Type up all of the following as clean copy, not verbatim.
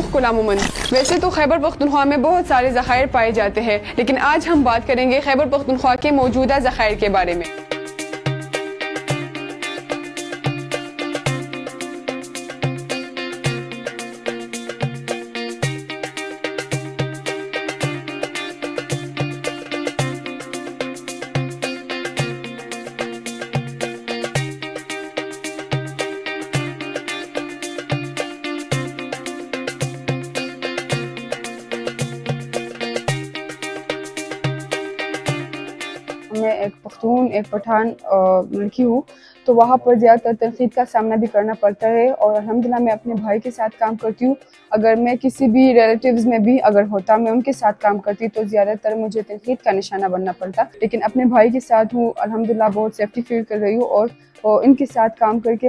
मखलूक गुलामुमन। वैसे तो खैबर पख्तूनख्वा में बहुत सारे ज़खायर पाए जाते हैं, लेकिन आज हम बात करेंगे खैबर पख्तूनख्वा के मौजूदा ज़खायर के बारे में। मैं एक पख्तून, एक पठान लड़की हूँ, तो वहाँ पर ज़्यादातर तनक़ीद का सामना भी करना पड़ता है। और अल्हम्दुलिल्लाह मैं अपने भाई के साथ काम करती हूँ। अगर मैं किसी भी रिलेटिव्स में भी अगर होता, मैं उनके साथ काम करती तो ज़्यादातर मुझे तनक़ीद का निशाना बनना पड़ता। लेकिन अपने भाई के साथ हूँ, अल्हम्दुलिल्लाह बहुत सेफ्टी फील कर रही हूँ और इनके साथ काम करके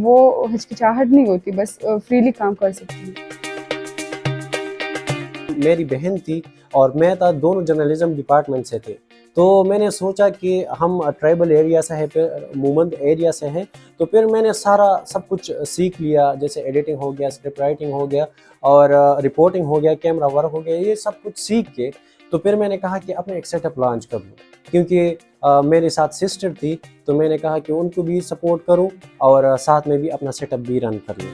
वो हिचकिचाहट नहीं होती, बस फ्रीली काम कर सकती हूँ। मेरी बहन थी और मैं था, दोनों जर्नलिज्म डिपार्टमेंट से थे। तो मैंने सोचा कि हम ट्राइबल एरिया से है, फिर मूमंद एरिया से हैं, तो फिर मैंने सारा सब कुछ सीख लिया, जैसे एडिटिंग हो गया, स्क्रिप्ट राइटिंग हो गया और रिपोर्टिंग हो गया, कैमरा वर्क हो गया, ये सब कुछ सीख के तो फिर मैंने कहा कि अपने एक सेटअप लॉन्च कर लूँ। क्योंकि मेरे साथ सिस्टर थी, तो मैंने कहा कि उनको भी सपोर्ट करूँ और साथ में भी अपना सेटअप भी रन कर लूँ।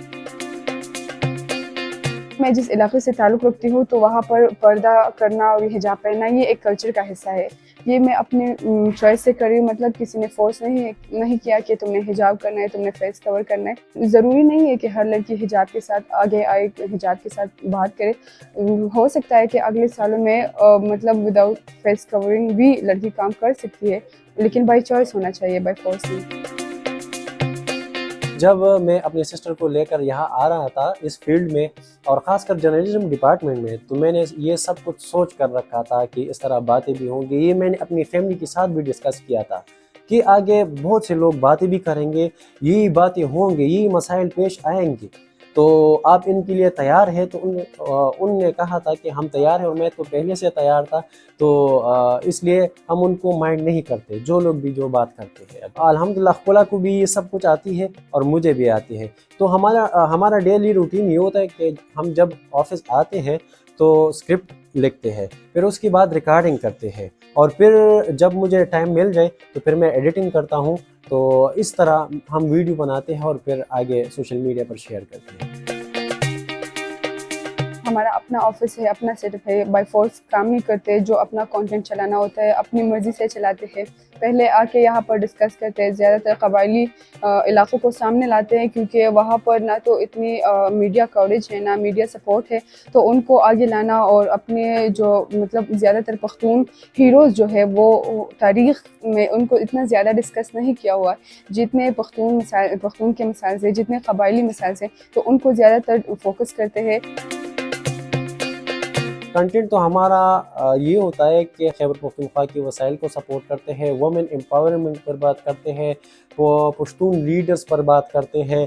मैं जिस इलाके से ताल्लुक़ रखती हूँ, तो वहाँ पर पर्दा करना और हिजाब पहनना ये एक कल्चर का हिस्सा है। ये मैं अपने चॉइस से कर रही हूँ, मतलब किसी ने फोर्स नहीं किया कि तुमने हिजाब करना है, तुमने फेस कवर करना है। ज़रूरी नहीं है कि हर लड़की हिजाब के साथ आगे आए, हिजाब के साथ बात करे। हो सकता है कि अगले सालों में मतलब विदाउट फेस कवरिंग भी लड़की काम कर सकती है, लेकिन बाई चॉइस होना चाहिए, बाई फोर्स नहीं। जब मैं अपने सिस्टर को लेकर यहाँ आ रहा था इस फील्ड में और ख़ासकर जर्नलिज्म डिपार्टमेंट में, तो मैंने ये सब कुछ सोच कर रखा था कि इस तरह बातें भी होंगी। ये मैंने अपनी फैमिली के साथ भी डिस्कस किया था कि आगे बहुत से लोग बातें भी करेंगे, यही बातें होंगी, यही मसाइल पेश आएंगे, तो आप इनके लिए तैयार है। तो उनने कहा था कि हम तैयार हैं, और मैं तो पहले से तैयार था, तो इसलिए हम उनको माइंड नहीं करते, जो लोग भी जो बात करते हैं। अल्हम्दुलिल्लाह खुला को भी ये सब कुछ आती है और मुझे भी आती है। तो हमारा डेली रूटीन ये होता है कि हम जब ऑफिस आते हैं तो स्क्रिप्ट लिखते हैं, फिर उसके बाद रिकॉर्डिंग करते हैं, और फिर जब मुझे टाइम मिल जाए तो फिर मैं एडिटिंग करता हूँ। तो इस तरह हम वीडियो बनाते हैं और फिर आगे सोशल मीडिया पर शेयर करते हैं। हमारा अपना ऑफिस है, अपना सेटअप है, बाय फोर्स काम नहीं करते। जो अपना कंटेंट चलाना होता है अपनी मर्ज़ी से चलाते हैं। पहले आके यहाँ पर डिस्कस करते हैं, ज़्यादातर कबायली इलाक़ों को सामने लाते हैं, क्योंकि वहाँ पर ना तो इतनी मीडिया कवरेज है, ना मीडिया सपोर्ट है। तो उनको आगे लाना और अपने जो मतलब ज़्यादातर पख्तून हीरोज़ जो है वो तारीख़ में उनको इतना ज़्यादा डिस्कस नहीं किया हुआ है, जितने पख्तून के मसाइल से, जितने कबायली मसाइल से, तो उनको ज़्यादातर फोकस करते हैं। कंटेंट तो हमारा ये होता है कि खैबर पख्तूनख्वा की वसाइल को सपोर्ट करते हैं, वुमेन एम्पावरमेंट पर बात करते हैं, वो पश्तून लीडर्स पर बात करते हैं,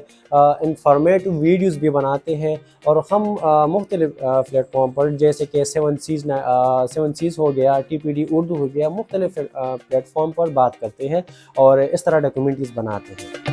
इंफॉर्मेटिव वीडियोस भी बनाते हैं। और हम मुख्तलिफ प्लेटफॉर्म पर, जैसे कि सेवन सीज़ हो गया, TPD उर्दू हो गया, मुख्तलिफ प्लेटफॉर्म पर बात करते हैं और इस तरह डॉक्यूमेंट्रीज बनाते हैं।